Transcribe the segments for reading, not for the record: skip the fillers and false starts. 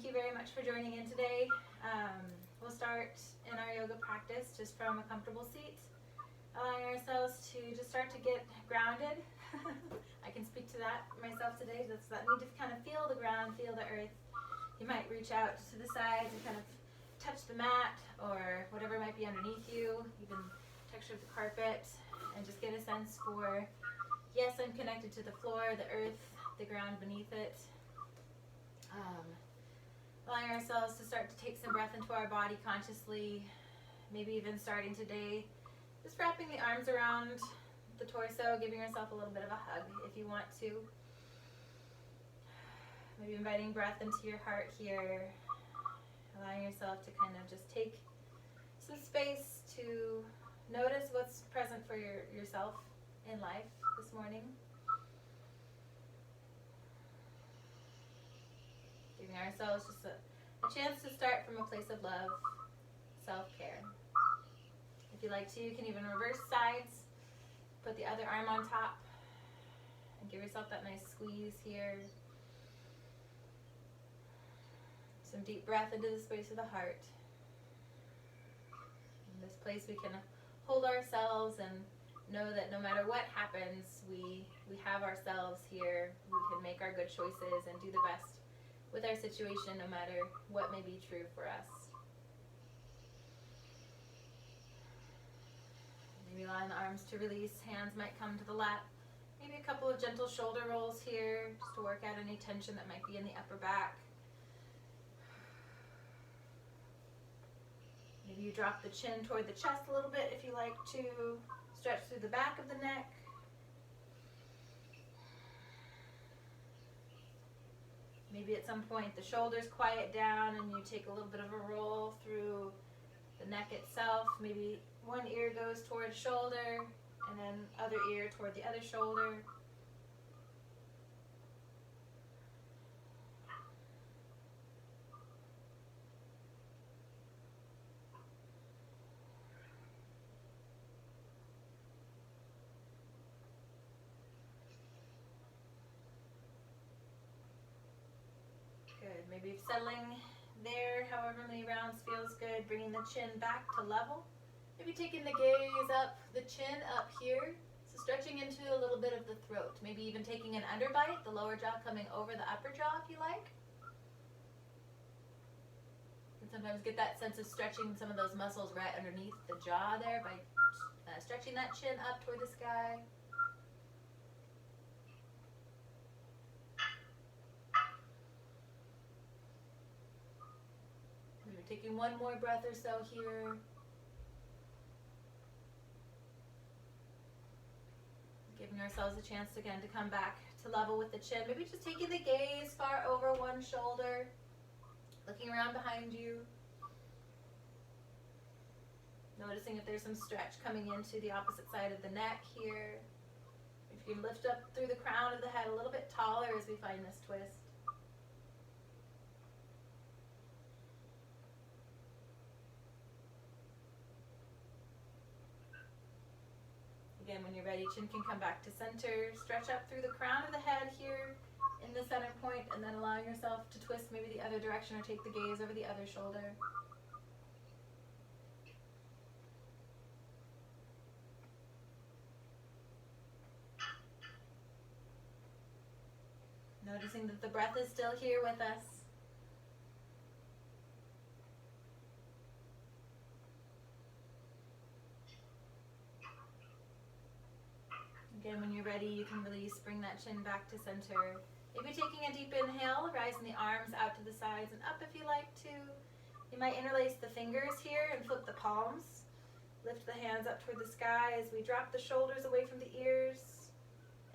thank you very much for joining in today. We'll start in our yoga practice just from a comfortable seat, allowing ourselves to just start to get grounded. I can speak to that myself today. That's that need to kind of feel the ground, feel the earth. You might reach out to the sides and kind of touch the mat or whatever might be underneath you, even texture of the carpet, and just get a sense for, yes, I'm connected to the floor, the earth, the ground beneath it. Allowing ourselves to start to take some breath into our body consciously, maybe even starting today, just wrapping the arms around the torso, giving yourself a little bit of a hug if you want to. Maybe inviting breath into your heart here, allowing yourself to kind of just take some space to notice what's present for yourself in life this morning. Giving ourselves just a chance to start from a place of love, self-care. If you like to, you can even reverse sides, put the other arm on top, and give yourself that nice squeeze here. Some deep breath into the space of the heart. In this place we can hold ourselves and know that no matter what happens, we have ourselves here. We can make our good choices and do the best with our situation, no matter what may be true for us. Maybe allowing the arms to release, hands might come to the lap. Maybe a couple of gentle shoulder rolls here, just to work out any tension that might be in the upper back. Maybe you drop the chin toward the chest a little bit if you like to. Stretch through the back of the neck. Maybe at some point the shoulders quiet down and you take a little bit of a roll through the neck itself. Maybe one ear goes toward shoulder and then other ear toward the other shoulder. Good. Maybe settling there, however many rounds feels good, bringing the chin back to level. Maybe taking the gaze up, the chin up here. So stretching into a little bit of the throat. Maybe even taking an underbite, the lower jaw coming over the upper jaw if you like. And sometimes get that sense of stretching some of those muscles right underneath the jaw there by stretching that chin up toward the sky. Taking one more breath or so here. Giving ourselves a chance again to come back to level with the chin. Maybe just taking the gaze far over one shoulder. Looking around behind you. Noticing if there's some stretch coming into the opposite side of the neck here. If you can lift up through the crown of the head a little bit taller as we find this twist. Again, when you're ready, chin can come back to center. Stretch up through the crown of the head here in the center point, and then allowing yourself to twist maybe the other direction or take the gaze over the other shoulder. Noticing that the breath is still here with us. Again, when you're ready, you can release, bring that chin back to center. Maybe taking a deep inhale, rising the arms out to the sides and up if you like to. You might interlace the fingers here and flip the palms. Lift the hands up toward the sky as we drop the shoulders away from the ears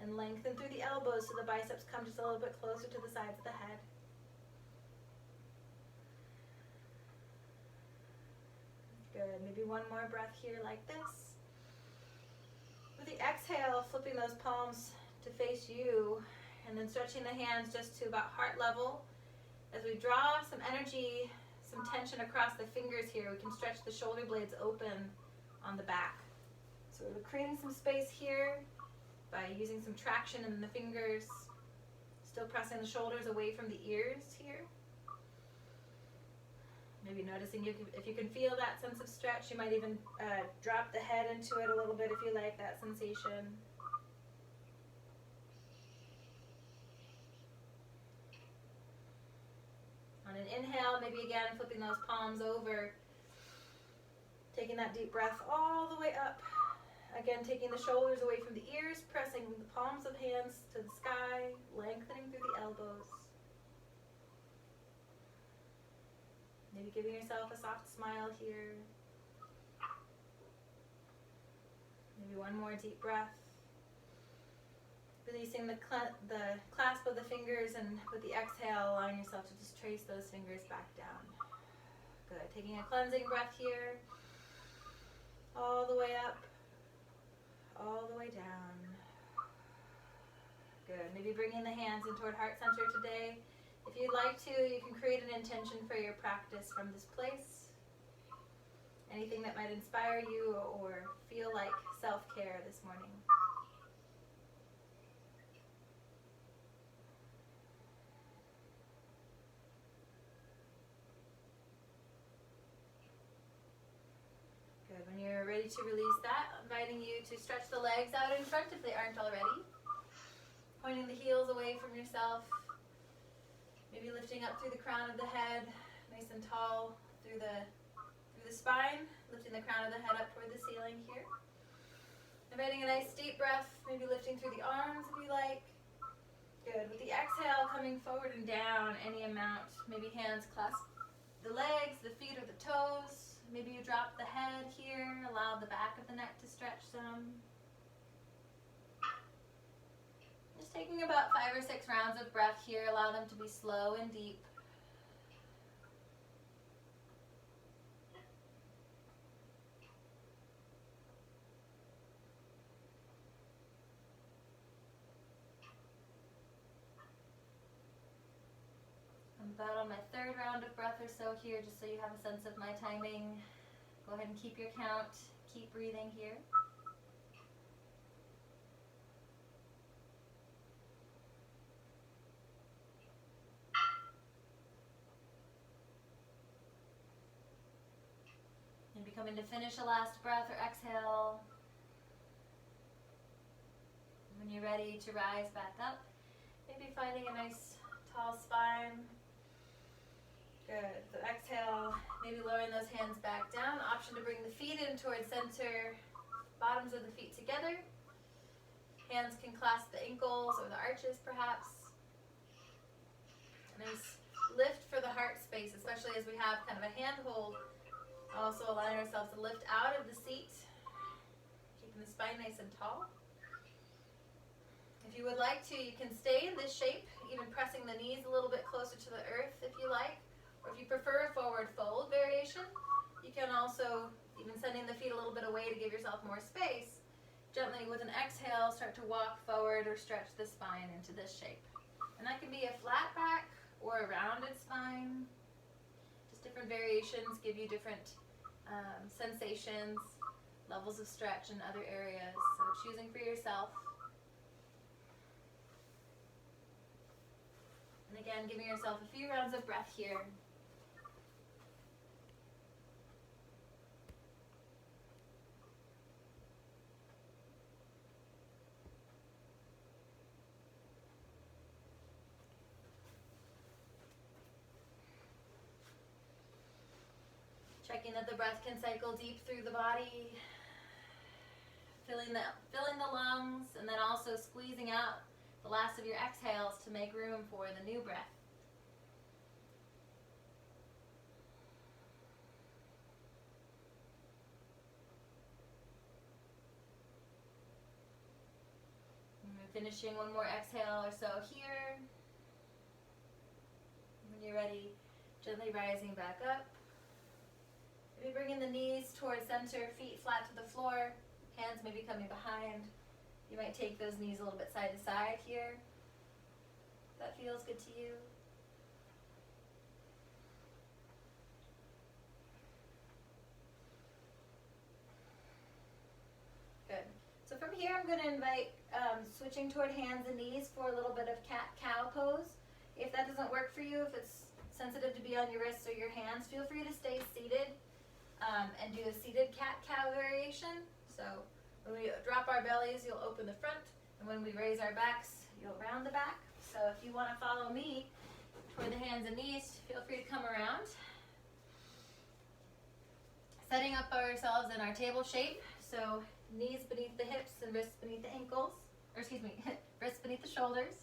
and lengthen through the elbows so the biceps come just a little bit closer to the sides of the head. Good. Maybe one more breath here like this. With the exhale, flipping those palms to face you and then stretching the hands just to about heart level. As we draw some energy, some tension across the fingers here, we can stretch the shoulder blades open on the back. So we're creating some space here by using some traction in the fingers, still pressing the shoulders away from the ears here. Maybe noticing if you can feel that sense of stretch. You might even drop the head into it a little bit if you like that sensation. On an inhale, maybe again flipping those palms over, taking that deep breath all the way up. Again, taking the shoulders away from the ears, pressing the palms of hands to the sky, lengthening through the elbows. Maybe giving yourself a soft smile here. Maybe one more deep breath. Releasing the clasp of the fingers, and with the exhale, allowing yourself to just trace those fingers back down. Good. Taking a cleansing breath here. All the way up. All the way down. Good. Maybe bringing the hands in toward heart center today. If you'd like to, you can create an intention for your practice from this place. Anything that might inspire you or feel like self-care this morning. Good. When you're ready to release that, inviting you to stretch the legs out in front if they aren't already. Pointing the heels away from yourself. Maybe lifting up through the crown of the head, nice and tall through the spine, lifting the crown of the head up toward the ceiling here. Inviting a nice deep breath, maybe lifting through the arms if you like. Good. With the exhale, coming forward and down any amount. Maybe hands clasp the legs, the feet, or the toes. Maybe you drop the head here, allow the back of the neck to stretch some. Just taking about 5 or 6 rounds of breath here. Allow them to be slow and deep. I'm about on my 3rd round of breath or so here, just so you have a sense of my timing. Go ahead and keep your count. Keep breathing here. Maybe coming to finish a last breath or exhale. When you're ready to rise back up, maybe finding a nice tall spine. Good. So exhale, maybe lowering those hands back down. Option to bring the feet in towards center, bottoms of the feet together. Hands can clasp the ankles or the arches perhaps. A nice lift for the heart space, especially as we have kind of a handhold. Also allowing ourselves to lift out of the seat, keeping the spine nice and tall. If you would like to, you can stay in this shape, even pressing the knees a little bit closer to the earth if you like. Or if you prefer a forward fold variation, you can also, even sending the feet a little bit away to give yourself more space, gently with an exhale, start to walk forward or stretch the spine into this shape. And that can be a flat back or a rounded spine. Different variations give you different sensations, levels of stretch in other areas. So choosing for yourself. And again, giving yourself a few rounds of breath here. Checking that the breath can cycle deep through the body, filling the lungs, and then also squeezing out the last of your exhales to make room for the new breath. And we're finishing one more exhale or so here. When you're ready, gently rising back up. Maybe bringing the knees towards center, feet flat to the floor, hands maybe coming behind. You might take those knees a little bit side to side here. If that feels good to you. Good. So from here I'm going to invite switching toward hands and knees for a little bit of cat-cow pose. If that doesn't work for you, if it's sensitive to be on your wrists or your hands, feel free to stay seated and do a seated cat-cow variation. So when we drop our bellies, you'll open the front, and when we raise our backs, you'll round the back. So if you want to follow me toward the hands and knees, feel free to come around. Setting up ourselves in our table shape, so knees beneath the hips and wrists beneath the ankles, or excuse me, wrists beneath the shoulders.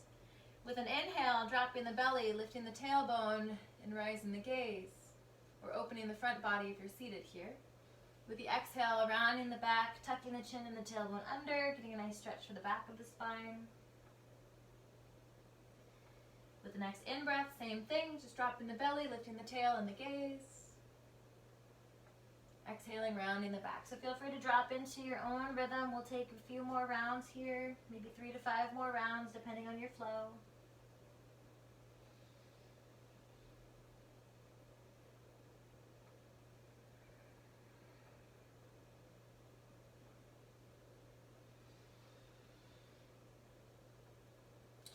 With an inhale, dropping the belly, lifting the tailbone, and rising the gaze, or opening the front body if you're seated here. With the exhale, rounding the back, tucking the chin and the tailbone under, getting a nice stretch for the back of the spine. With the next in-breath, same thing, just dropping the belly, lifting the tail and the gaze. Exhaling, rounding the back. So feel free to drop into your own rhythm. We'll take a few more rounds here, maybe 3 to 5 more rounds depending on your flow.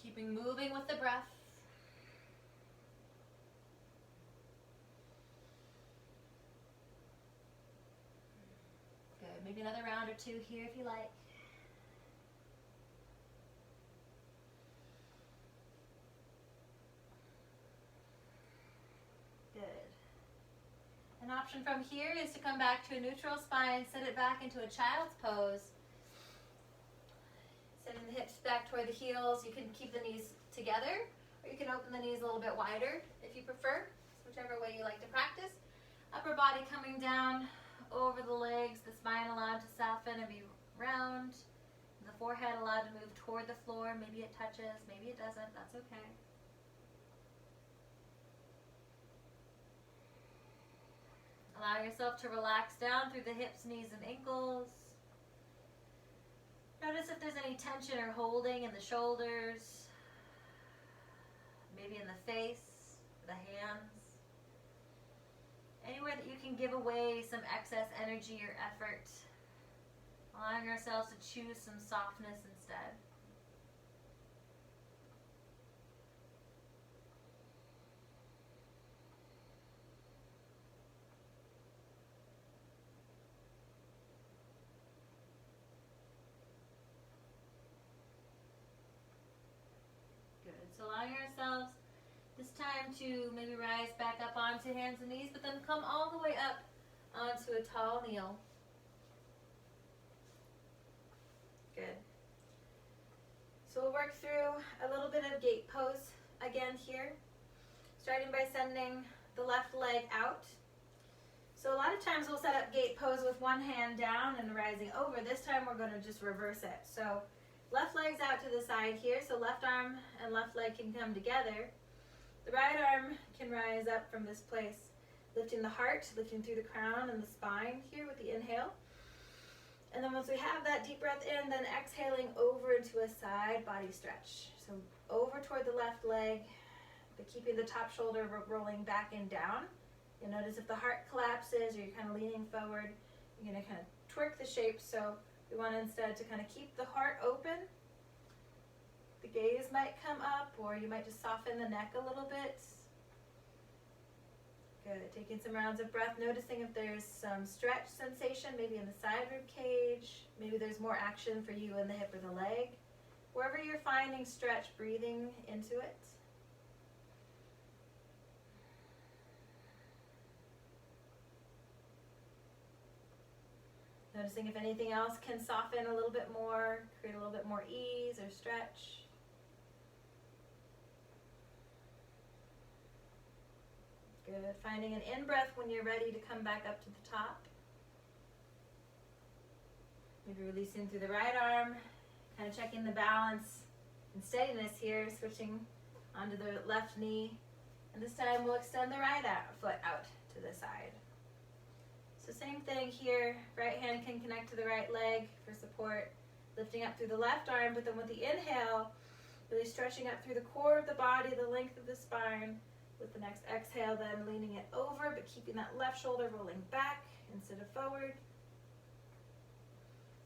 Keeping moving with the breath. Good. Maybe another round or two here if you like. Good. An option from here is to come back to a neutral spine, set it back into a child's pose. Sending the hips back toward the heels. You can keep the knees together, or you can open the knees a little bit wider if you prefer, whichever way you like to practice. Upper body coming down over the legs, the spine allowed to soften and be round. The forehead allowed to move toward the floor. Maybe it touches, maybe it doesn't, that's okay. Allow yourself to relax down through the hips, knees, and ankles. Notice if there's any tension or holding in the shoulders, maybe in the face, the hands. Anywhere that you can give away some excess energy or effort, allowing ourselves to choose some softness instead. So allowing ourselves this time to maybe rise back up onto hands and knees, but then come all the way up onto a tall kneel. Good. So we'll work through a little bit of gate pose again here, starting by sending the left leg out. So a lot of times we'll set up gate pose with one hand down and rising over. This time we're going to just reverse it. So left leg's out to the side here, so left arm and left leg can come together. The right arm can rise up from this place, lifting the heart, lifting through the crown and the spine here with the inhale. And then once we have that deep breath in, then exhaling over into a side body stretch. So over toward the left leg, but keeping the top shoulder rolling back and down. You'll notice if the heart collapses or you're kind of leaning forward, you're going to kind of twerk the shape. So we want instead to kind of keep the heart open. The gaze might come up, or you might just soften the neck a little bit. Good. Taking some rounds of breath, noticing if there's some stretch sensation, maybe in the side rib cage. Maybe there's more action for you in the hip or the leg. Wherever you're finding stretch, breathing into it. Noticing if anything else can soften a little bit more, create a little bit more ease or stretch. Good. Finding an in-breath when you're ready to come back up to the top. Maybe releasing through the right arm, kind of checking the balance and steadiness here, switching onto the left knee. And this time we'll extend the right foot out to the side. So same thing here, right hand can connect to the right leg for support, lifting up through the left arm, but then with the inhale, really stretching up through the core of the body, the length of the spine. With the next exhale, then leaning it over, but keeping that left shoulder rolling back instead of forward.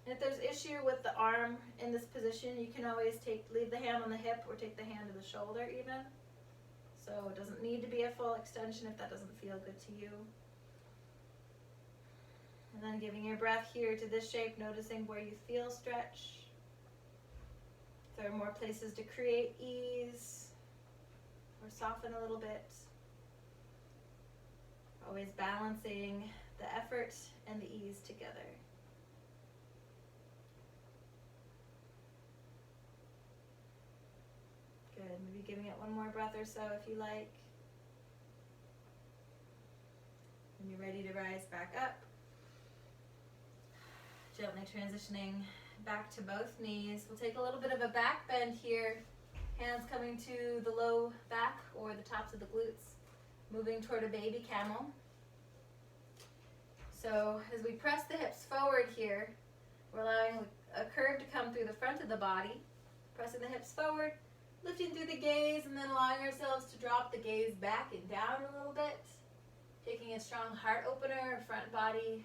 And if there's issue with the arm in this position, you can always leave the hand on the hip or take the hand to the shoulder even. So it doesn't need to be a full extension if that doesn't feel good to you. And then giving your breath here to this shape, noticing where you feel stretch. If there are more places to create ease or soften a little bit. Always balancing the effort and the ease together. Good, maybe giving it one more breath or so if you like. When you're ready to rise back up, gently transitioning back to both knees. We'll take a little bit of a back bend here. Hands coming to the low back or the tops of the glutes. Moving toward a baby camel. So as we press the hips forward here, we're allowing a curve to come through the front of the body. Pressing the hips forward, lifting through the gaze, and then allowing ourselves to drop the gaze back and down a little bit. Taking a strong heart opener, front body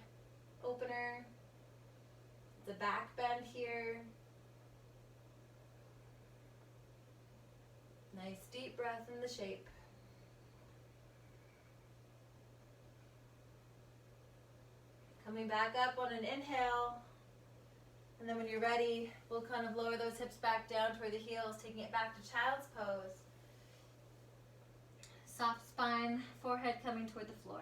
opener. The back bend here. Nice deep breath in the shape. Coming back up on an inhale. And then when you're ready, we'll kind of lower those hips back down toward the heels, taking it back to child's pose. Soft spine, forehead coming toward the floor.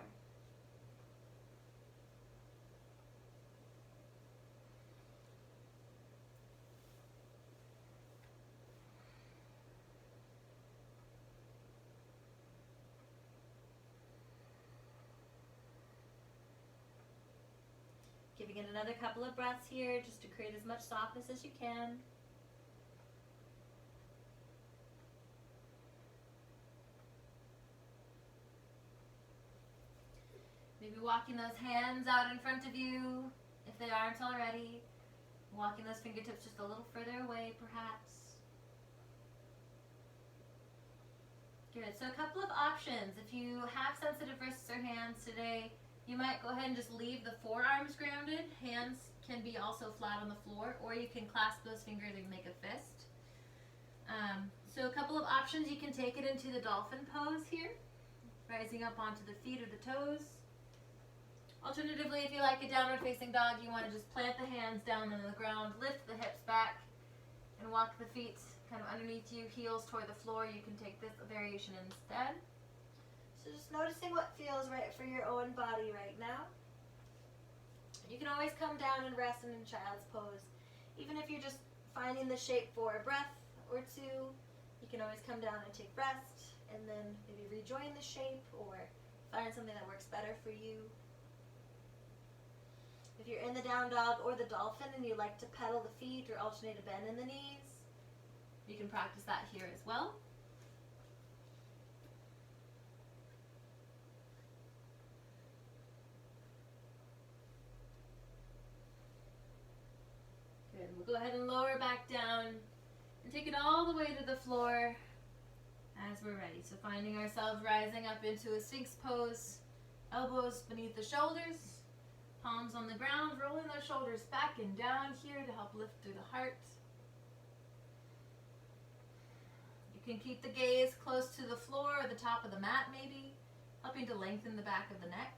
Giving it another couple of breaths here just to create as much softness as you can. Maybe walking those hands out in front of you if they aren't already. Walking those fingertips just a little further away perhaps. Good, so a couple of options. If you have sensitive wrists or hands today, you might go ahead and just leave the forearms grounded. Hands can be also flat on the floor, or you can clasp those fingers and make a fist. So a couple of options. You can take it into the dolphin pose here, rising up onto the feet or the toes. Alternatively, if you like a downward facing dog, you want to just plant the hands down on the ground, lift the hips back, and walk the feet kind of underneath you, heels toward the floor. You can take this variation instead. So just noticing what feels right for your own body right now. You can always come down and rest in child's pose. Even if you're just finding the shape for a breath or two, you can always come down and take rest and then maybe rejoin the shape or find something that works better for you. If you're in the down dog or the dolphin and you like to pedal the feet or alternate a bend in the knees, you can practice that here as well. Good. We'll go ahead and lower back down and take it all the way to the floor as we're ready. So finding ourselves rising up into a Sphinx pose, elbows beneath the shoulders, palms on the ground, rolling those shoulders back and down here to help lift through the heart. You can keep the gaze close to the floor or the top of the mat maybe, helping to lengthen the back of the neck.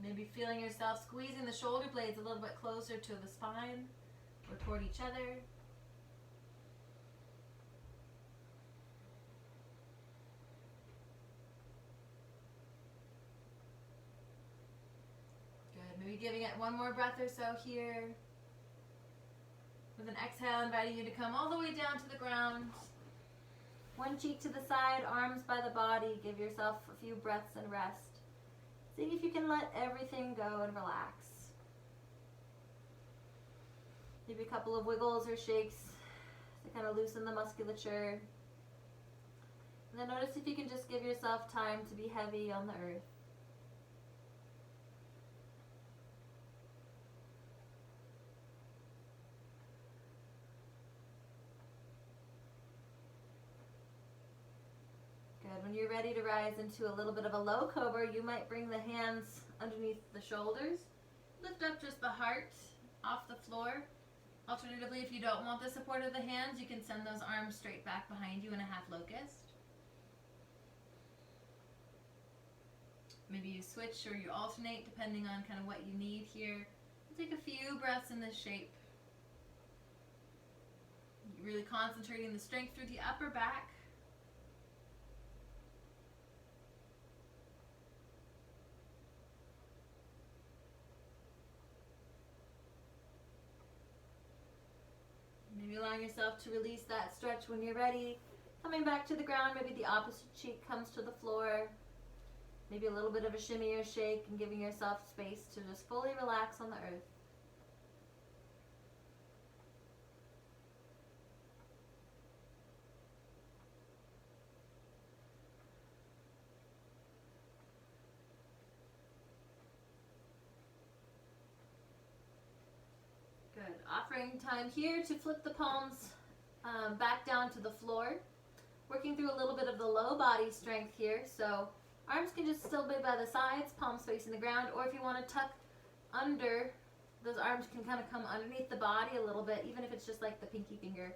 Maybe feeling yourself squeezing the shoulder blades a little bit closer to the spine or toward each other. Good. Maybe giving it one more breath or so here. With an exhale, inviting you to come all the way down to the ground. One cheek to the side, arms by the body. Give yourself a few breaths and rest. See if you can let everything go and relax. Maybe a couple of wiggles or shakes to kind of loosen the musculature. And then notice if you can just give yourself time to be heavy on the earth. Good. When you're ready to rise into a little bit of a low cobra, you might bring the hands underneath the shoulders. Lift up just the heart off the floor. Alternatively, if you don't want the support of the hands, you can send those arms straight back behind you in a half locust. Maybe you switch or you alternate depending on kind of what you need here. Take a few breaths in this shape. You're really concentrating the strength through the upper back. Maybe allowing yourself to release that stretch when you're ready. Coming back to the ground, maybe the opposite cheek comes to the floor. Maybe a little bit of a shimmy or shake, and giving yourself space to just fully relax on the earth. Good. Offering time here to flip the palms back down to the floor. Working through a little bit of the low body strength here. So arms can just still be by the sides, palms facing the ground, or if you want to tuck under, those arms can kind of come underneath the body a little bit, even if it's just like the pinky finger.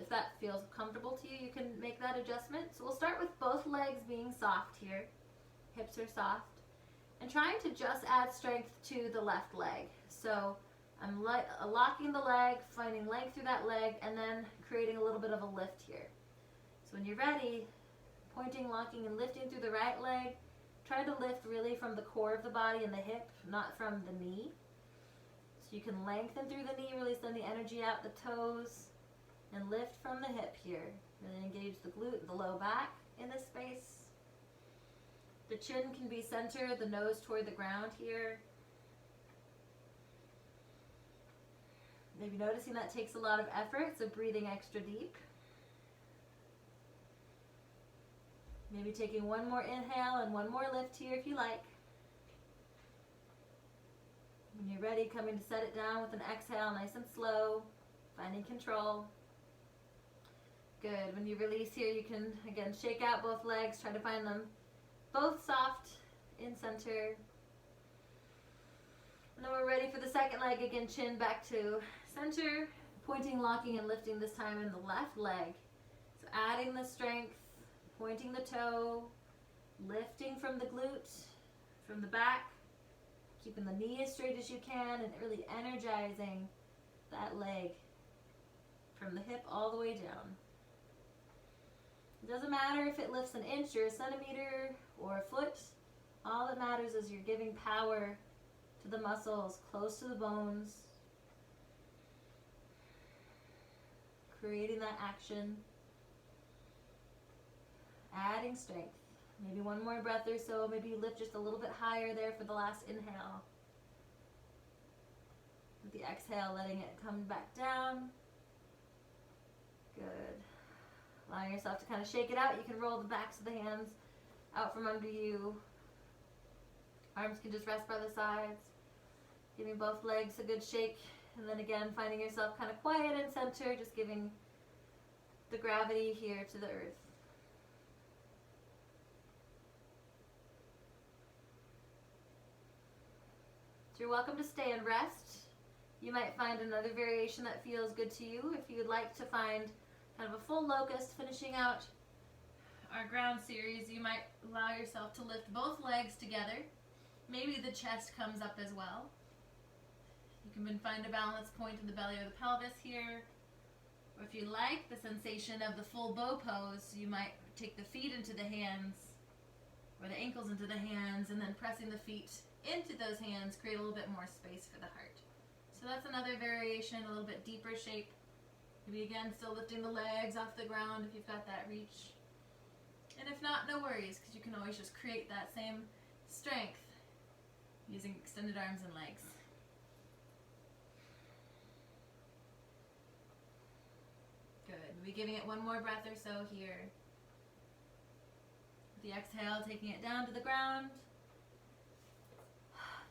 If that feels comfortable to you, you can make that adjustment. So we'll start with both legs being soft here. Hips are soft. And trying to just add strength to the left leg. So I'm locking the leg, finding length through that leg, and then creating a little bit of a lift here. So when you're ready, pointing, locking, and lifting through the right leg. Try to lift really from the core of the body and the hip, not from the knee. So you can lengthen through the knee, really send the energy out the toes, and lift from the hip here. Really engage the glute, the low back in this space. The chin can be center, the nose toward the ground here. Maybe noticing that takes a lot of effort, so breathing extra deep. Maybe taking one more inhale and one more lift here if you like. When you're ready, coming to set it down with an exhale, nice and slow, finding control. Good. When you release here, you can, again, shake out both legs, try to find them both soft in center. And then we're ready for the second leg, again, chin back to center, pointing, locking, and lifting this time in the left leg. So adding the strength, pointing the toe, lifting from the glute, from the back, keeping the knee as straight as you can, and really energizing that leg from the hip all the way down. It doesn't matter if it lifts an inch or a centimeter or a foot. All that matters is you're giving power to the muscles close to the bones, creating that action, adding strength. Maybe one more breath or so. Maybe you lift just a little bit higher there for the last inhale. With the exhale, letting it come back down. Good. Allowing yourself to kind of shake it out. You can roll the backs of the hands out from under you. Arms can just rest by the sides. Giving both legs a good shake. And then again, finding yourself kind of quiet and center. Just giving the gravity here to the earth. So you're welcome to stay and rest. You might find another variation that feels good to you. If you'd like to find kind of a full locust finishing out our ground series, you might allow yourself to lift both legs together. Maybe the chest comes up as well. You can find a balance point in the belly or the pelvis here. Or if you like the sensation of the full bow pose, you might take the feet into the hands or the ankles into the hands, and then pressing the feet into those hands, create a little bit more space for the heart. So that's another variation, a little bit deeper shape. Maybe again, still lifting the legs off the ground if you've got that reach. And if not, no worries, because you can always just create that same strength using extended arms and legs. Good. We'll be giving it one more breath or so here. With the exhale, taking it down to the ground.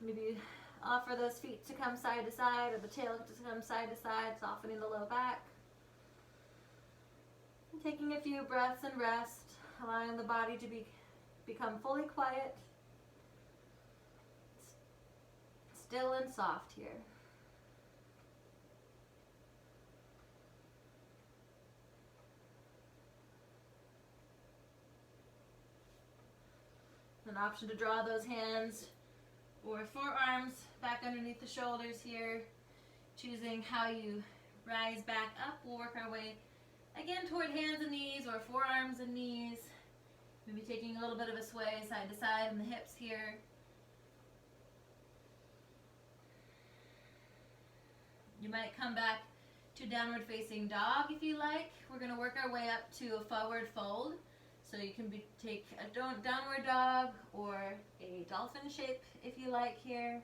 Maybe offer those feet to come side to side, or the tail to come side to side, softening the low back. And taking a few breaths and rest, allowing the body to become fully quiet, still and soft here. an option to draw those hands or forearms back underneath the shoulders here, choosing how you rise back up. We'll work our way again toward hands and knees or forearms and knees. Maybe taking a little bit of a sway side to side in the hips here. You might come back to downward facing dog if you like. We're going to work our way up to a forward fold. So you can take a downward dog or a dolphin shape if you like here.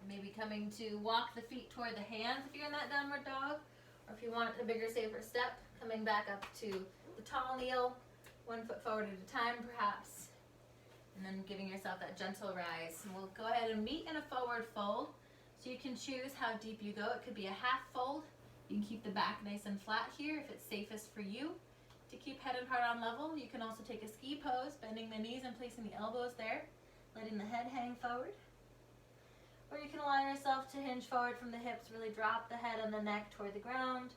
Maybe coming to walk the feet toward the hands if you're in that downward dog. Or if you want a bigger, safer step, coming back up to the tall kneel, 1 foot forward at a time perhaps. And then giving yourself that gentle rise. And we'll go ahead and meet in a forward fold. So you can choose how deep you go. It could be a half fold. You can keep the back nice and flat here if it's safest for you. To keep head and heart on level, you can also take a ski pose, bending the knees and placing the elbows there, letting the head hang forward. Or you can allow yourself to hinge forward from the hips, really drop the head and the neck toward the ground.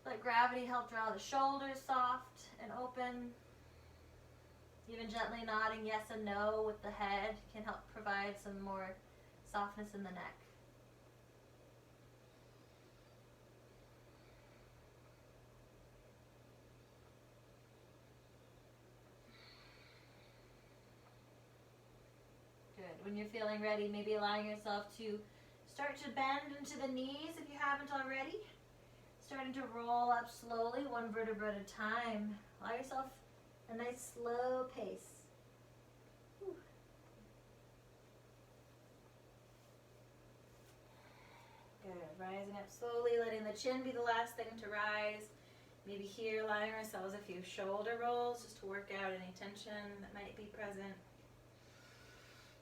Let gravity help draw the shoulders soft and open. Even gently nodding yes and no with the head can help provide some more softness in the neck. Good. When you're feeling ready, maybe allowing yourself to start to bend into the knees if you haven't already. Starting to roll up slowly, 1 vertebra at a time. Allow yourself a nice slow pace. Whew. Good. Rising up slowly, letting the chin be the last thing to rise. Maybe here, allowing ourselves a few shoulder rolls just to work out any tension that might be present.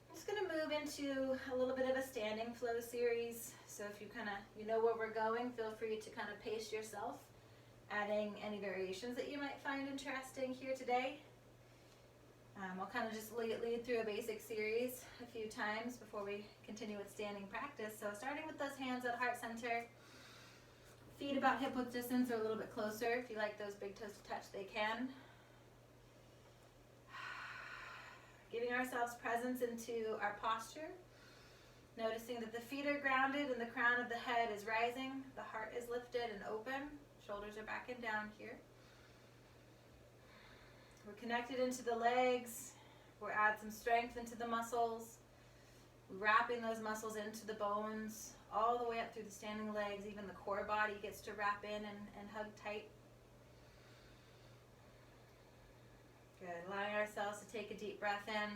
I'm just going to move into a little bit of a standing flow series. So if you know where we're going, feel free to kind of pace yourself, adding any variations that you might find interesting here today. I'll kind of just lead through a basic series a few times before we continue with standing practice. So starting with those hands at heart center, feet about hip width distance or a little bit closer. If you like those big toes to touch, they can. Giving ourselves presence into our posture. Noticing that the feet are grounded and the crown of the head is rising. The heart is lifted and open. Shoulders are back and down here. We're connected into the legs. We'll add some strength into the muscles. Wrapping those muscles into the bones all the way up through the standing legs. Even the core body gets to wrap in and hug tight. Good. Allowing ourselves to take a deep breath in.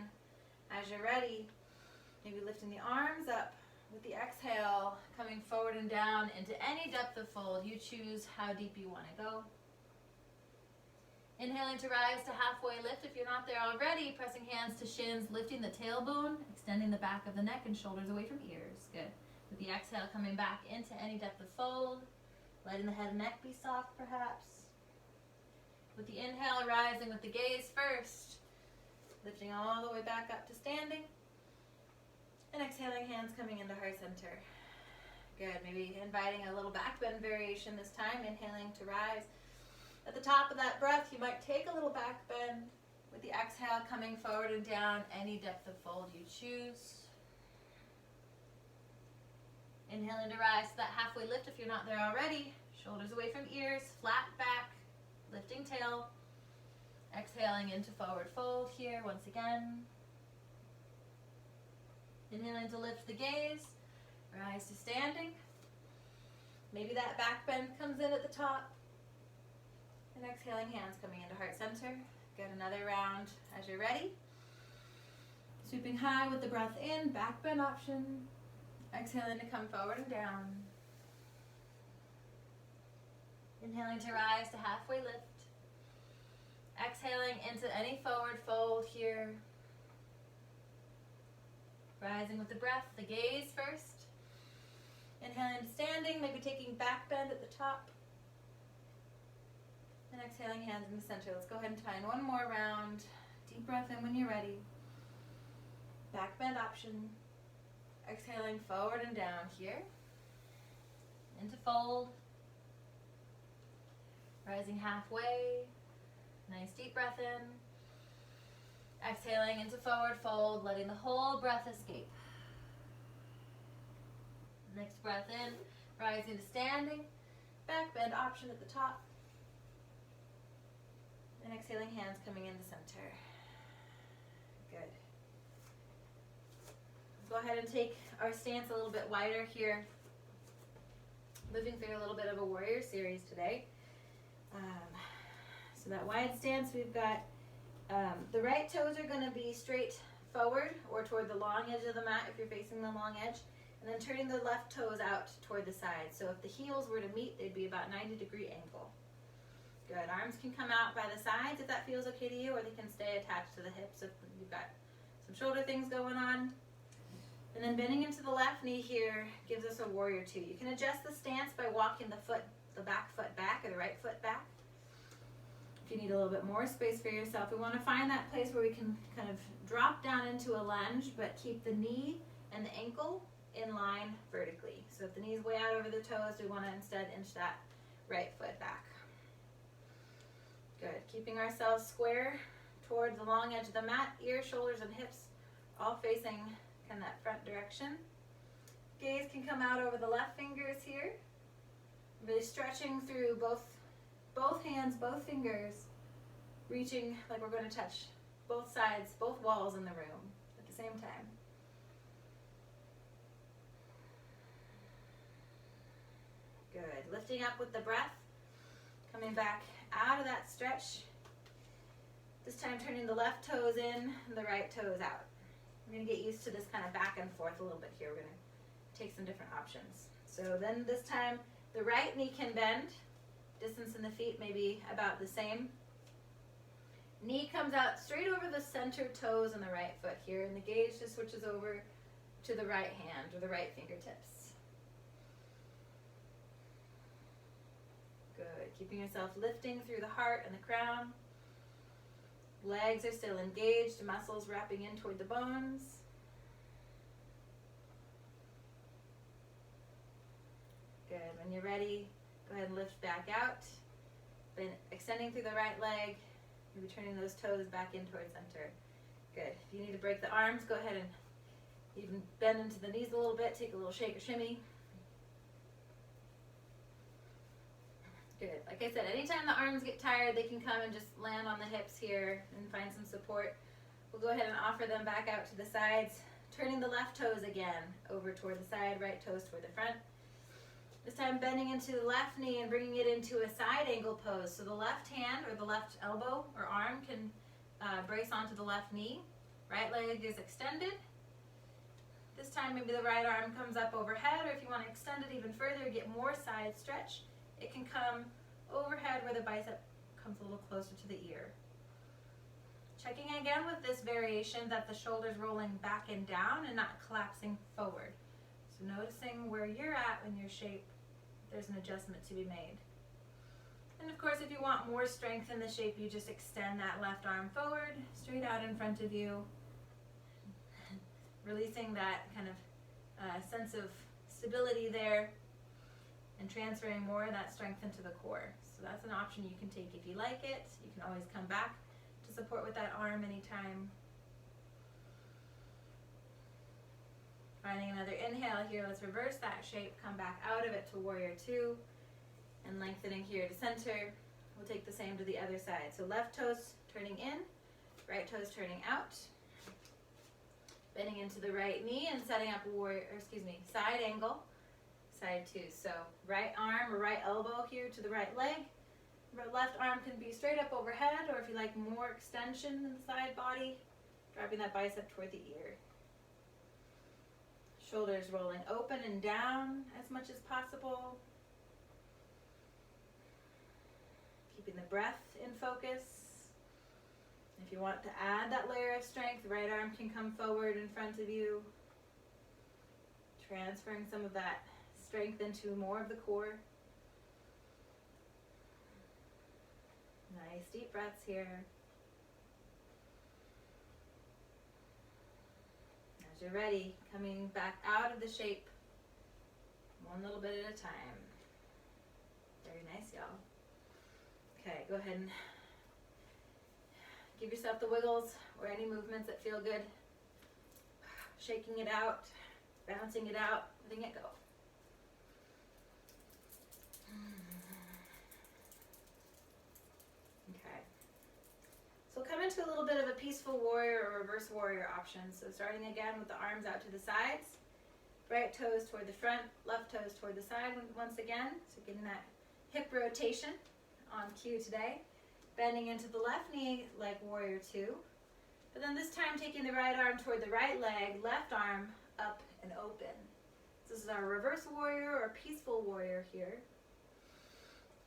As you're ready, maybe lifting the arms up with the exhale, coming forward and down into any depth of fold. You choose how deep you want to go. Inhaling to rise to halfway lift if you're not there already. Pressing hands to shins, lifting the tailbone, extending the back of the neck and shoulders away from ears. Good. With the exhale, coming back into any depth of fold. Letting the head and neck be soft perhaps. With the inhale, rising with the gaze first. Lifting all the way back up to standing. And exhaling, hands coming into heart center. Good. Maybe inviting a little back bend variation this time. Inhaling to rise. At the top of that breath, you might take a little back bend. With the exhale, coming forward and down, any depth of fold you choose. Inhaling to rise to that halfway lift if you're not there already. Shoulders away from ears, flat back, lifting tail. Exhaling into forward fold here once again. Inhaling to lift the gaze, rise to standing. Maybe that back bend comes in at the top. And exhaling, hands coming into heart center. Good, another round as you're ready. Sweeping high with the breath in, back bend option. Exhaling to come forward and down. Inhaling to rise to halfway lift. Exhaling into any forward fold here. Rising with the breath, the gaze first. Inhaling to standing, maybe taking back bend at the top. And exhaling, hands in the center. Let's go ahead and try in one more round. Deep breath in when you're ready. Back bend option. Exhaling forward and down here. Into fold. Rising halfway. Nice deep breath in. Exhaling into forward fold, letting the whole breath escape. Next breath in, rising to standing. Back bend option at the top. And exhaling, hands coming into center. Good. Go ahead and take our stance a little bit wider here. Moving through a little bit of a warrior series today. So that wide stance, we've got the right toes are going to be straight forward or toward the long edge of the mat if you're facing the long edge, and then turning the left toes out toward the side. So if the heels were to meet, they'd be about 90-degree angle. Good. Arms can come out by the sides if that feels okay to you, or they can stay attached to the hips if you've got some shoulder things going on. And then bending into the left knee here gives us a warrior two. You can adjust the stance by walking the back foot back or the right foot back. If you need a little bit more space for yourself, we want to find that place where we can kind of drop down into a lunge, but keep the knee and the ankle in line vertically. So if the knee is way out over the toes, we want to instead inch that right foot back. Good. Keeping ourselves square towards the long edge of the mat, ears, shoulders, and hips all facing kind of that front direction. Gaze can come out over the left fingers here. Really stretching through both hands, both fingers, reaching like we're going to touch both sides, both walls in the room at the same time. Good. Lifting up with the breath, coming back out of that stretch. This time turning the left toes in and the right toes out. We're going to get used to this kind of back and forth a little bit here. We're going to take some different options. So then this time the right knee can bend. Distance in the feet may be about the same. Knee comes out straight over the center toes and the right foot here, and the gaze just switches over to the right hand or the right fingertips. Good. Keeping yourself lifting through the heart and the crown. Legs are still engaged, muscles wrapping in toward the bones. Good. When you're ready, go ahead and lift back out. Then extending through the right leg, maybe turning those toes back in towards center. Good. If you need to break the arms, go ahead and even bend into the knees a little bit. Take a little shake or shimmy. Good. Like I said, anytime the arms get tired, they can come and just land on the hips here and find some support. We'll go ahead and offer them back out to the sides, turning the left toes again over toward the side, right toes toward the front. This time bending into the left knee and bringing it into a side angle pose. So the left hand or the left elbow or arm can brace onto the left knee. Right leg is extended. This time maybe the right arm comes up overhead, or if you want to extend it even further, get more side stretch, it can come overhead where the bicep comes a little closer to the ear. Checking again with this variation that the shoulders rolling back and down and not collapsing forward. So noticing where you're at in your shape, there's an adjustment to be made. And of course, if you want more strength in the shape, you just extend that left arm forward, straight out in front of you, releasing that kind of sense of stability there and transferring more of that strength into the core. So that's an option you can take if you like it. You can always come back to support with that arm anytime. Finding another inhale here, let's reverse that shape, come back out of it to warrior two, and lengthening here to center. We'll take the same to the other side. So left toes turning in, right toes turning out. Bending into the right knee and setting up side angle, side two. So right arm or right elbow here to the right leg. Left arm can be straight up overhead, or if you like more extension in the side body, driving that bicep toward the ear. Shoulders rolling open and down as much as possible. Keeping the breath in focus. If you want to add that layer of strength, right arm can come forward in front of you. Transferring some of that strength into more of the core. Nice deep breaths here. As you're ready, coming back out of the shape, one little bit at a time. Very nice, y'all. Okay, go ahead and give yourself the wiggles or any movements that feel good. Shaking it out, bouncing it out, letting it go. Okay. So we'll come into a little bit of a peaceful warrior or reverse warrior option. So starting again with the arms out to the sides, right toes toward the front, left toes toward the side once again. So getting that hip rotation on cue today. Bending into the left knee like warrior two. But then this time taking the right arm toward the right leg, left arm up and open. This is our reverse warrior or peaceful warrior here.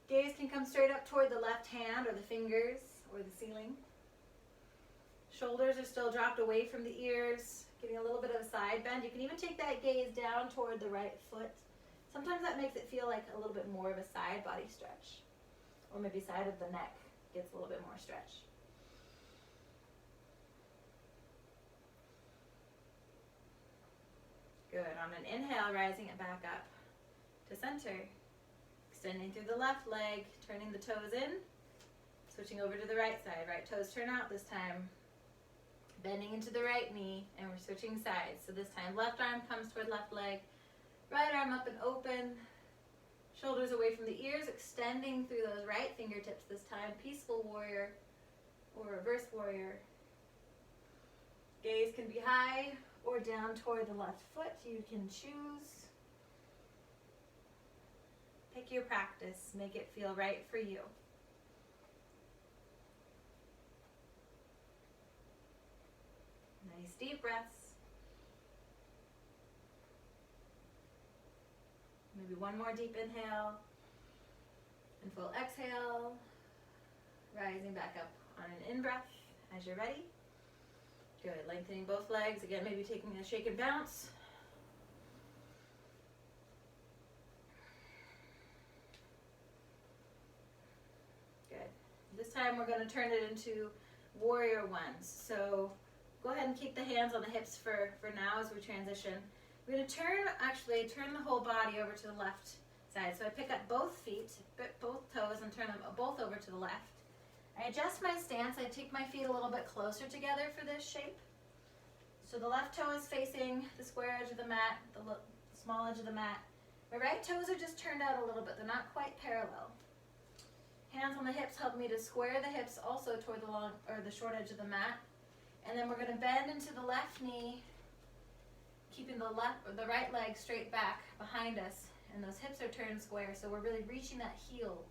Gaze can come straight up toward the left hand or the fingers or the ceiling. Shoulders are still dropped away from the ears, getting a little bit of a side bend. You can even take that gaze down toward the right foot. Sometimes that makes it feel like a little bit more of a side body stretch. Or maybe side of the neck gets a little bit more stretch. Good. On an inhale, rising it back up to center. Extending through the left leg, turning the toes in. Switching over to the right side. Right toes turn out this time. Bending into the right knee, and we're switching sides. So this time, left arm comes toward left leg. Right arm up and open. Shoulders away from the ears, extending through those right fingertips this time. Peaceful warrior or reverse warrior. Gaze can be high or down toward the left foot. You can choose. Pick your practice. Make it feel right for you. Nice deep breaths. Maybe one more deep inhale and full exhale. Rising back up on an in-breath as you're ready. Good. Lengthening both legs. Again, maybe taking a shake and bounce. Good. This time we're going to turn it into warrior ones. So go ahead and keep the hands on the hips for now as we transition. We're going to turn the whole body over to the left side. So I pick up both feet, both toes, and turn them both over to the left. I adjust my stance. I take my feet a little bit closer together for this shape. So the left toe is facing the square edge of the mat, the small edge of the mat. My right toes are just turned out a little bit. They're not quite parallel. Hands on the hips help me to square the hips also toward the short edge of the mat. And then we're going to bend into the left knee, keeping the right leg straight back behind us, and those hips are turned square, so we're really reaching that heel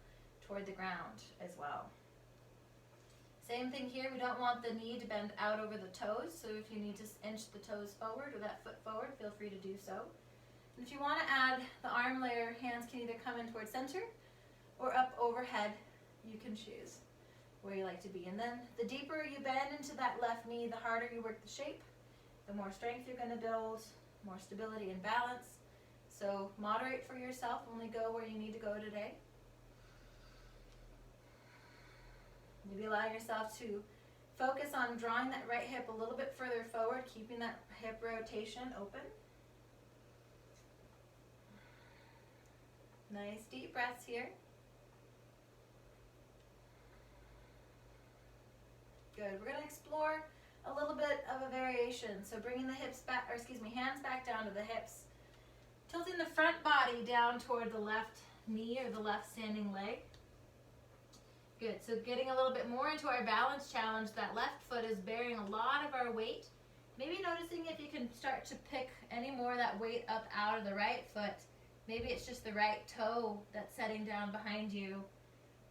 toward the ground as well. Same thing here, we don't want the knee to bend out over the toes, so if you need to inch the toes forward or that foot forward, feel free to do so. And if you want to add the arm layer, hands can either come in toward center or up overhead. You can choose where you like to be. And then the deeper you bend into that left knee, the harder you work the shape, the more strength you're going to build, more stability and balance. So moderate for yourself, only go where you need to go today. Maybe allow yourself to focus on drawing that right hip a little bit further forward, keeping that hip rotation open. Nice deep breaths here. Good. We're going to explore a little bit of a variation. So bringing the hands back down to the hips. Tilting the front body down toward the left knee or the left standing leg. Good. So getting a little bit more into our balance challenge. That left foot is bearing a lot of our weight. Maybe noticing if you can start to pick any more of that weight up out of the right foot. Maybe it's just the right toe that's setting down behind you.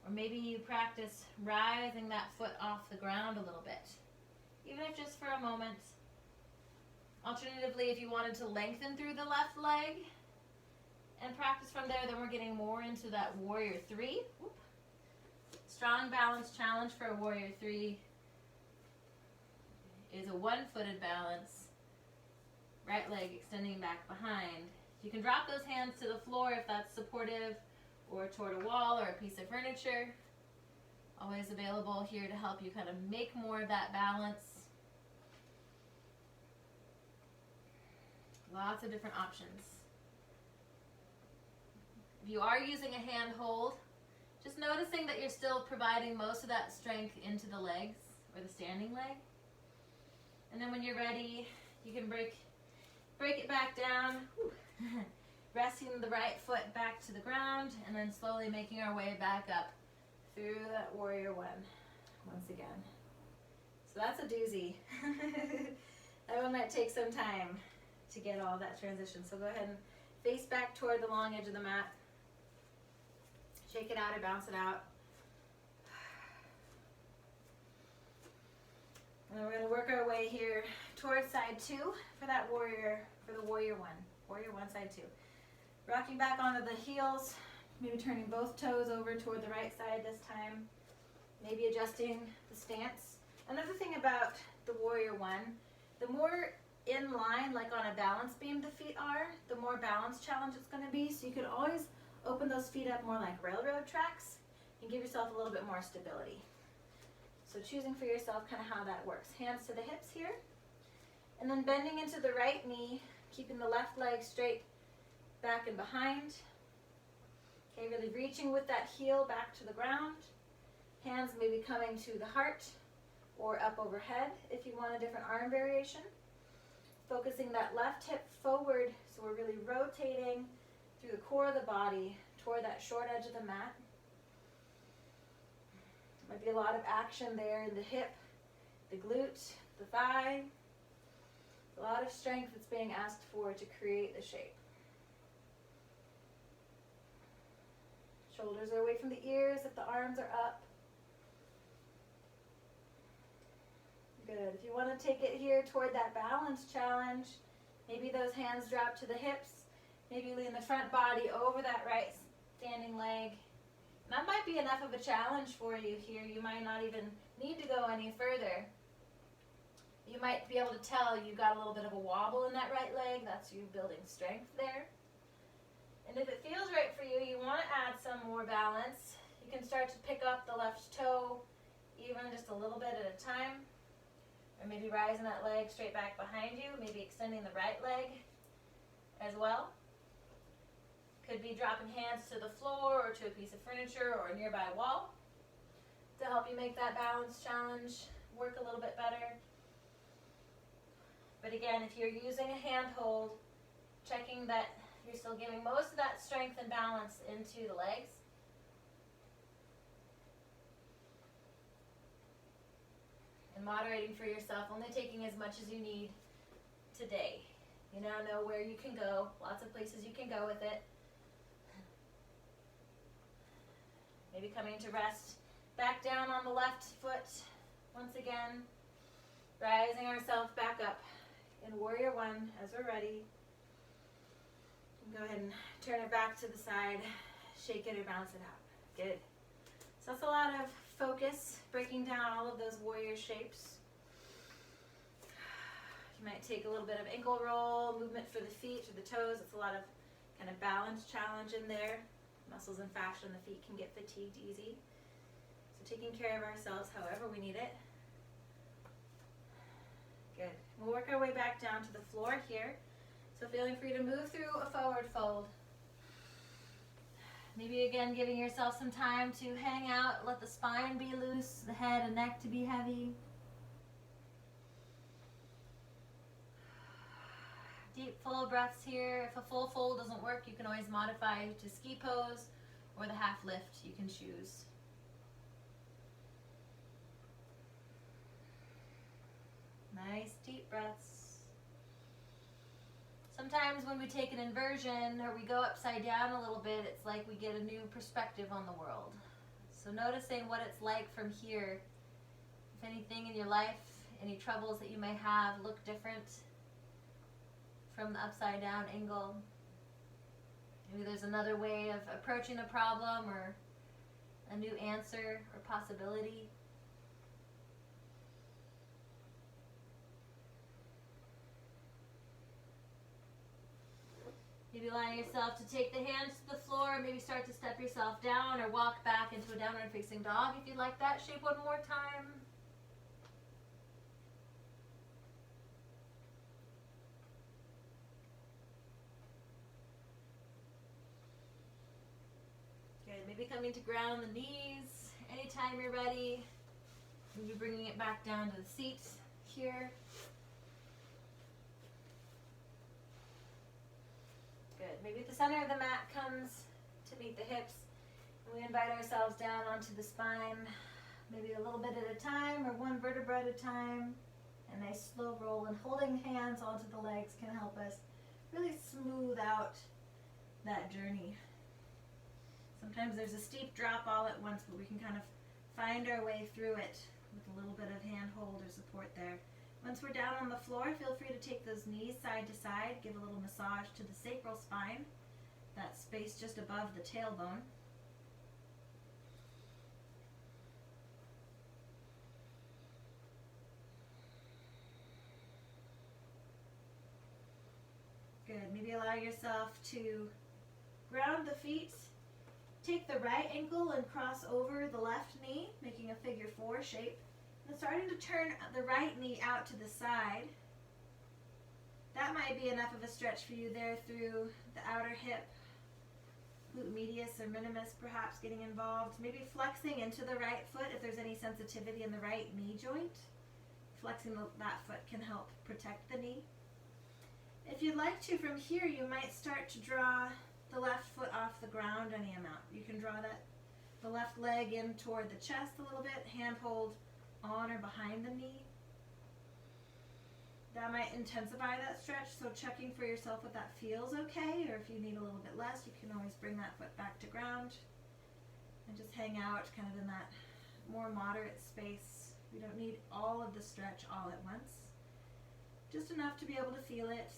Or maybe you practice rising that foot off the ground a little bit. Even if just for a moment. Alternatively, if you wanted to lengthen through the left leg and practice from there, then we're getting more into that warrior three. Whoop. Strong balance challenge for a warrior three is a one-footed balance. Right leg extending back behind. You can drop those hands to the floor if that's supportive, or toward a wall or a piece of furniture. Always available here to help you kind of make more of that balance. Lots of different options. If you are using a hand hold, Just noticing that you're still providing most of that strength into the legs or the standing leg. And then when you're ready, you can break it back down, resting the right foot back to the ground, and then slowly making our way back up through that warrior one once again. So that's a doozy. That one might take some time to get all that transition. So go ahead and face back toward the long edge of the mat. Shake it out or bounce it out. And then we're going to work our way here towards side two for that warrior, for the warrior one. Warrior one, side two. Rocking back onto the heels, maybe turning both toes over toward the right side this time. Maybe adjusting the stance. Another thing about the warrior one, the more in line, like on a balance beam the feet are, the more balance challenge it's going to be. So you could always open those feet up more like railroad tracks and give yourself a little bit more stability. So choosing for yourself kind of how that works. Hands to the hips here. And then bending into the right knee, keeping the left leg straight back and behind. Okay, really reaching with that heel back to the ground. Hands maybe coming to the heart or up overhead if you want a different arm variation. Focusing that left hip forward, so we're really rotating through the core of the body toward that short edge of the mat. Might be a lot of action there in the hip, the glute, the thigh. A lot of strength that's being asked for to create the shape. Shoulders are away from the ears if the arms are up. Good. If you want to take it here toward that balance challenge, maybe those hands drop to the hips. Maybe lean the front body over that right standing leg. That might be enough of a challenge for you here. You might not even need to go any further. You might be able to tell you got a little bit of a wobble in that right leg. That's you building strength there. And if it feels right for you, you want to add some more balance. You can start to pick up the left toe even just a little bit at a time. Or maybe rising that leg straight back behind you. Maybe extending the right leg as well. Could be dropping hands to the floor or to a piece of furniture or a nearby wall to help you make that balance challenge work a little bit better. But again, if you're using a handhold, checking that you're still giving most of that strength and balance into the legs. And moderating for yourself, only taking as much as you need today. You now know where you can go, lots of places you can go with it. Maybe coming to rest back down on the left foot once again. Rising ourselves back up in warrior one as we're ready. Go ahead and turn it back to the side, shake it or bounce it out. Good. So that's a lot of focus, breaking down all of those warrior shapes. You might take a little bit of ankle roll, movement for the feet or the toes. It's a lot of kind of balance challenge in there. Muscles and fascia in the feet can get fatigued easy. So taking care of ourselves however we need it. Good. We'll work our way back down to the floor here. So feeling free to move through a forward fold. Maybe again giving yourself some time to hang out, let the spine be loose, the head and neck to be heavy. Deep full breaths here. If a full fold doesn't work, you can always modify to ski pose or the half lift you can choose. Nice deep breaths. Sometimes when we take an inversion or we go upside down a little bit, it's like we get a new perspective on the world. So noticing what it's like from here. If anything in your life, any troubles that you may have look different from the upside down angle. Maybe there's another way of approaching a problem or a new answer or possibility. Maybe allowing yourself to take the hands to the floor, maybe start to step yourself down or walk back into a downward facing dog if you like that shape one more time. Good. Maybe coming to ground the knees anytime you're ready. Maybe bringing it back down to the seat here. Good. Maybe the center of the mat comes to meet the hips. And we invite ourselves down onto the spine, maybe a little bit at a time or one vertebra at a time. A nice slow roll, and holding hands onto the legs can help us really smooth out that journey. Sometimes there's a steep drop all at once, but we can kind of find our way through it with a little bit of handhold or support there. Once we're down on the floor, feel free to take those knees side to side, give a little massage to the sacral spine, that space just above the tailbone. Good. Maybe allow yourself to ground the feet. Take the right ankle and cross over the left knee, making a figure 4 shape. And starting to turn the right knee out to the side. That might be enough of a stretch for you there through the outer hip, glute medius or minimus perhaps getting involved. Maybe flexing into the right foot if there's any sensitivity in the right knee joint. Flexing that foot can help protect the knee. If you'd like to, from here, you might start to draw the left foot off the ground any amount. You can draw the left leg in toward the chest a little bit, hand hold on or behind the knee. That might intensify that stretch, so checking for yourself if that feels okay, or if you need a little bit less, you can always bring that foot back to ground and just hang out kind of in that more moderate space. We don't need all of the stretch all at once, just enough to be able to feel it.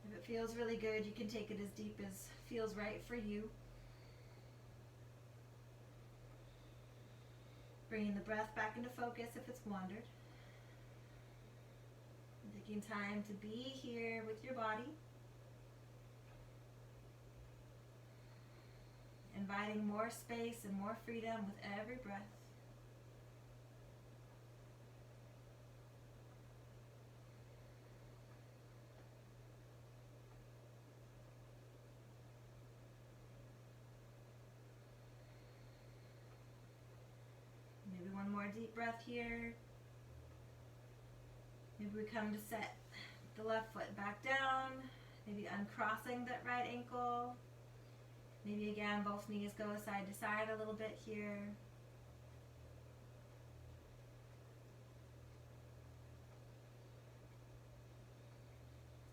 If it feels really good, you can take it as deep as feels right for you. Bringing the breath back into focus if it's wandered. Taking time to be here with your body. Inviting more space and more freedom with every breath. One more deep breath here. Maybe we come to set the left foot back down, maybe uncrossing that right ankle. Maybe again, both knees go side to side a little bit here.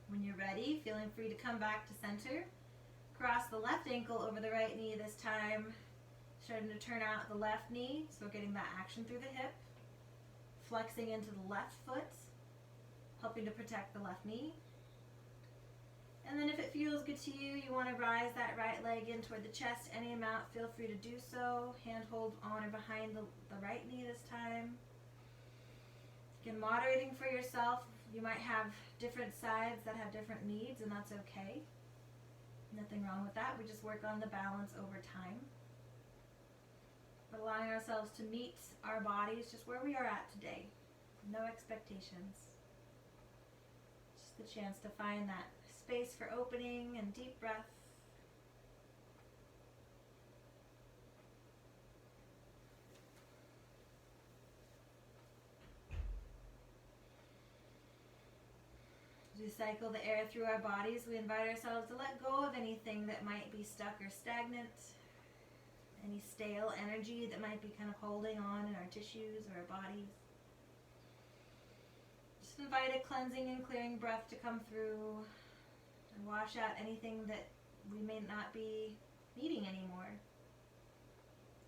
When you're ready, feeling free to come back to center. Cross the left ankle over the right knee this time. Starting to turn out the left knee, so we're getting that action through the hip. Flexing into the left foot, helping to protect the left knee. And then if it feels good to you, you want to rise that right leg in toward the chest any amount, feel free to do so. Hand hold on or behind the right knee this time. Again, moderating for yourself. You might have different sides that have different needs, and that's okay. Nothing wrong with that. We just work on the balance over time. But allowing ourselves to meet our bodies just where we are at today. No expectations. Just the chance to find that space for opening and deep breath. As we cycle the air through our bodies, we invite ourselves to let go of anything that might be stuck or stagnant. Any stale energy that might be kind of holding on in our tissues or our bodies. Just invite a cleansing and clearing breath to come through and wash out anything that we may not be needing anymore.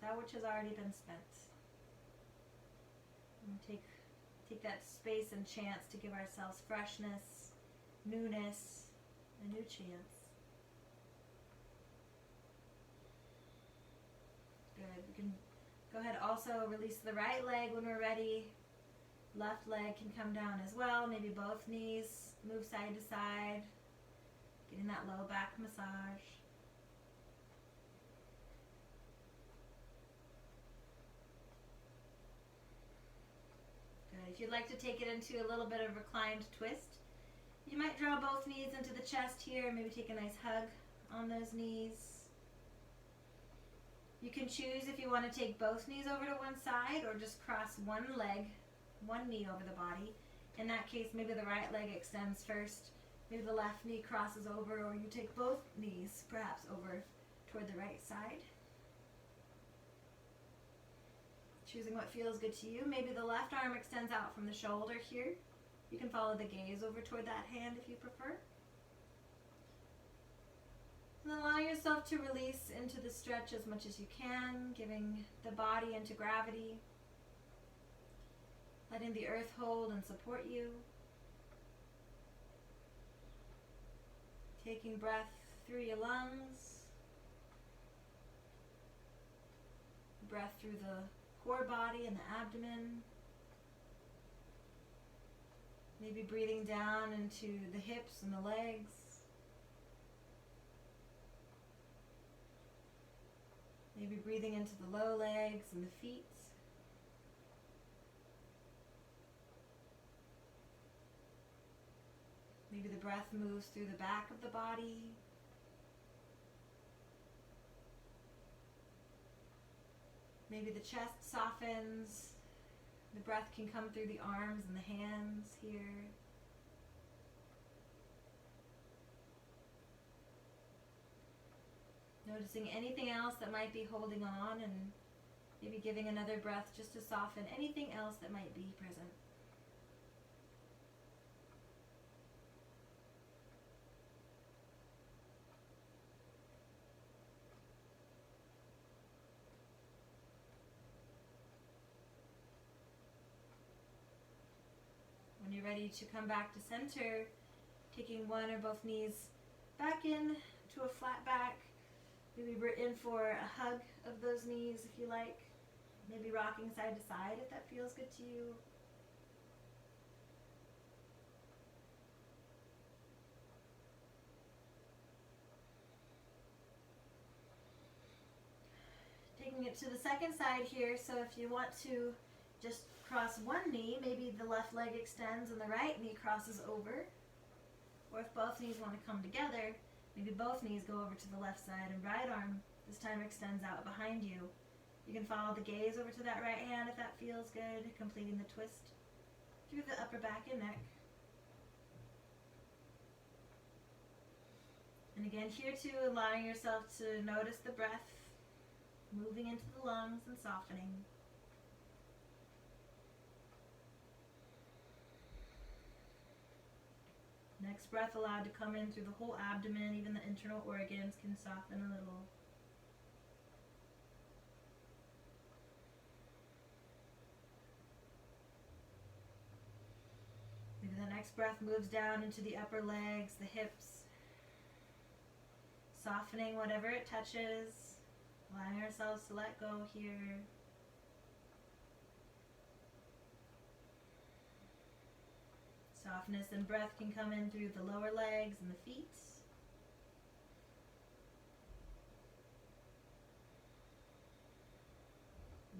That which has already been spent. And take that space and chance to give ourselves freshness, newness, a new chance. Good. We can go ahead also release the right leg when we're ready. Left leg can come down as well. Maybe both knees move side to side. Getting that low back massage. Good. If you'd like to take it into a little bit of reclined twist, you might draw both knees into the chest here. Maybe take a nice hug on those knees. You can choose if you want to take both knees over to one side or just cross one leg, one knee over the body. In that case, maybe the right leg extends first. Maybe the left knee crosses over, or you take both knees perhaps over toward the right side. Choosing what feels good to you. Maybe the left arm extends out from the shoulder here. You can follow the gaze over toward that hand if you prefer. And then allow yourself to release into the stretch as much as you can, giving the body into gravity, letting the earth hold and support you. Taking breath through your lungs, breath through the core body and the abdomen. Maybe breathing down into the hips and the legs. Maybe breathing into the low legs and the feet. Maybe the breath moves through the back of the body. Maybe the chest softens. The breath can come through the arms and the hands here. Noticing anything else that might be holding on, and maybe giving another breath just to soften anything else that might be present. When you're ready to come back to center, taking one or both knees back in to a flat back. Maybe we're in for a hug of those knees if you like. Maybe rocking side to side if that feels good to you. Taking it to the second side here, so if you want to just cross one knee, maybe the left leg extends and the right knee crosses over. Or if both knees want to come together, maybe both knees go over to the left side and right arm this time extends out behind you. You can follow the gaze over to that right hand if that feels good, completing the twist through the upper back and neck. And again, here too, allowing yourself to notice the breath moving into the lungs and softening. Next breath allowed to come in through the whole abdomen, even the internal organs can soften a little. Maybe the next breath moves down into the upper legs, the hips, softening whatever it touches, allowing ourselves to let go here. Softness and breath can come in through the lower legs and the feet.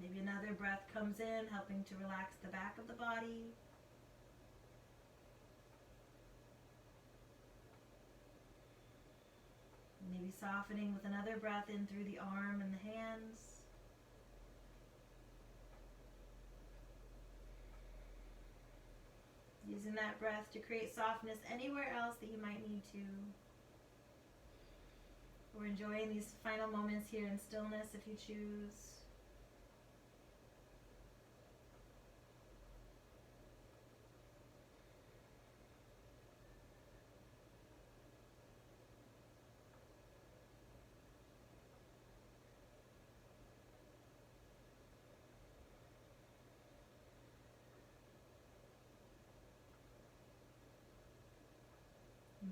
Maybe another breath comes in, helping to relax the back of the body. Maybe softening with another breath in through the arm and the hands. Using that breath to create softness anywhere else that you might need to. Or enjoying these final moments here in stillness if you choose.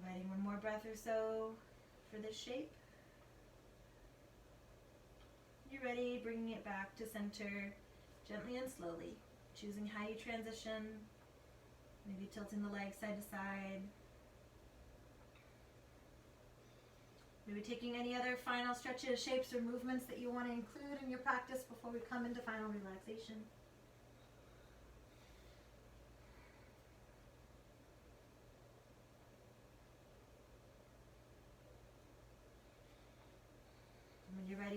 Inviting one more breath or so for this shape. You're ready, bringing it back to center gently and slowly, choosing how you transition, maybe tilting the legs side to side. Maybe taking any other final stretches, shapes, or movements that you want to include in your practice before we come into final relaxation.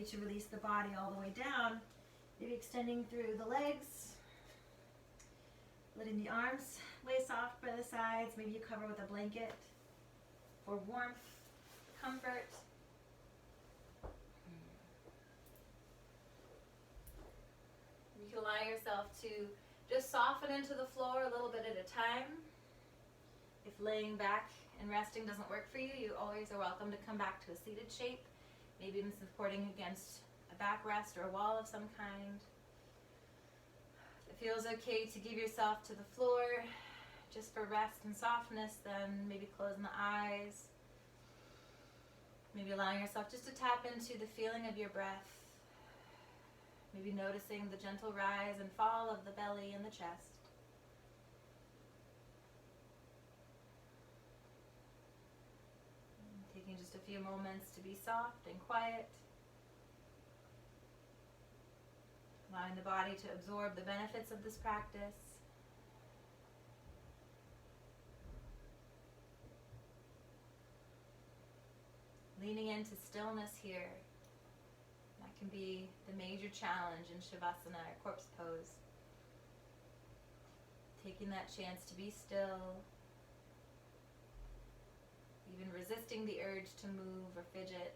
to release the body all the way down. Maybe extending through the legs, letting the arms lay soft by the sides. Maybe you cover with a blanket for warmth, comfort. You can allow yourself to just soften into the floor a little bit at a time. If laying back and resting doesn't work for you, you always are welcome to come back to a seated shape, maybe even supporting against a backrest or a wall of some kind. If it feels okay to give yourself to the floor just for rest and softness, then maybe closing the eyes. Maybe allowing yourself just to tap into the feeling of your breath. Maybe noticing the gentle rise and fall of the belly and the chest. Taking just a few moments to be soft and quiet. Allowing the body to absorb the benefits of this practice. Leaning into stillness here. That can be the major challenge in Shavasana, or corpse pose. Taking that chance to be still. Even resisting the urge to move or fidget.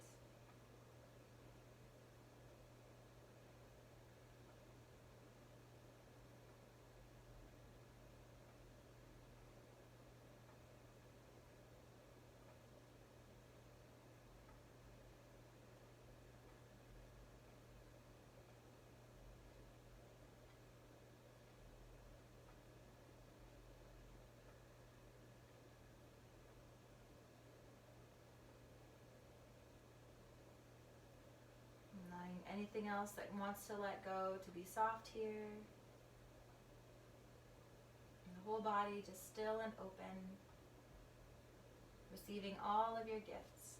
Anything else that wants to let go, to be soft here. And the whole body just still and open, receiving all of your gifts.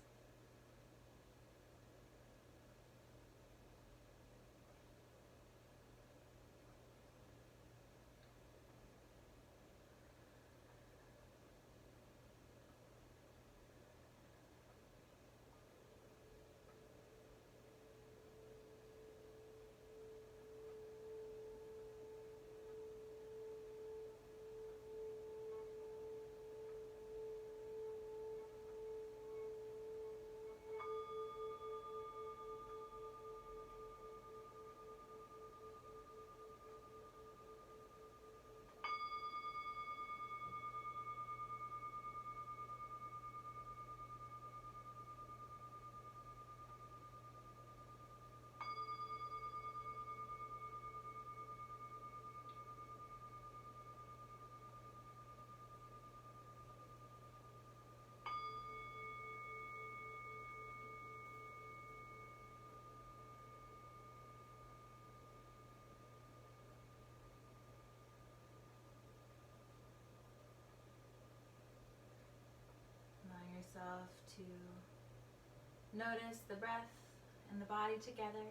Yourself to notice the breath and the body together.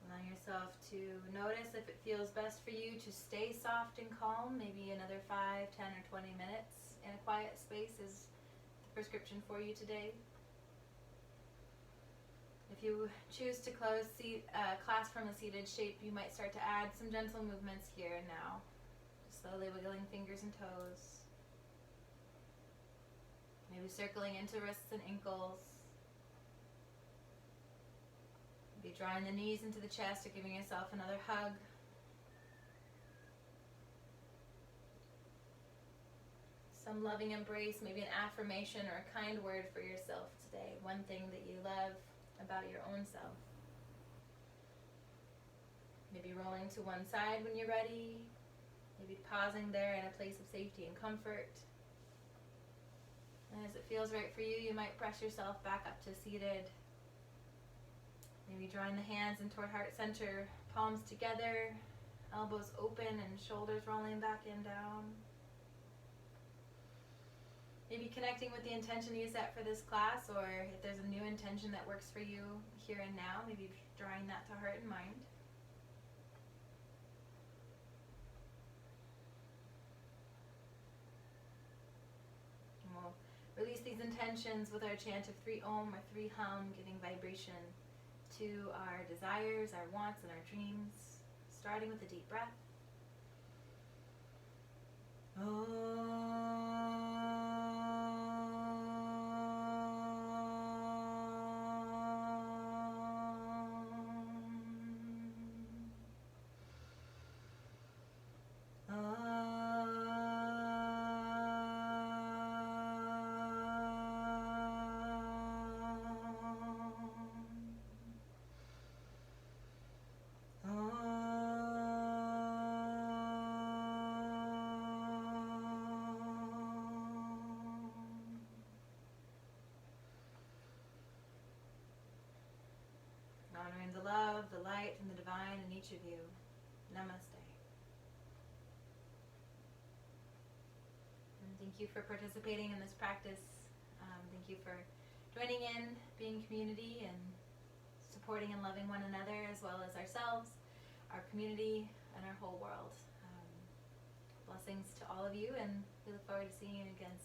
Allow yourself to notice if it feels best for you to stay soft and calm, maybe another 5, 10, or 20 minutes in a quiet space is the prescription for you today. If you choose to close class from a seated shape, you might start to add some gentle movements here and now. Slowly wiggling fingers and toes. Maybe circling into wrists and ankles. Maybe drawing the knees into the chest or giving yourself another hug. Some loving embrace, maybe an affirmation or a kind word for yourself today. One thing that you love about your own self. Maybe rolling to one side when you're ready. Maybe pausing there in a place of safety and comfort. And as it feels right for you, you might press yourself back up to seated. Maybe drawing the hands in toward heart center, palms together, elbows open and shoulders rolling back and down. Maybe connecting with the intention you set for this class, or if there's a new intention that works for you here and now, maybe drawing that to heart and mind. release these intentions with our chant of 3 Om or 3 Hum, giving vibration to our desires, our wants, and our dreams, starting with a deep breath. Honoring the love, the light, and the divine in each of you. Namaste. And thank you for participating in this practice. Thank you for joining in, being community, and supporting and loving one another as well as ourselves, our community, and our whole world. Blessings to all of you, and we look forward to seeing you again soon.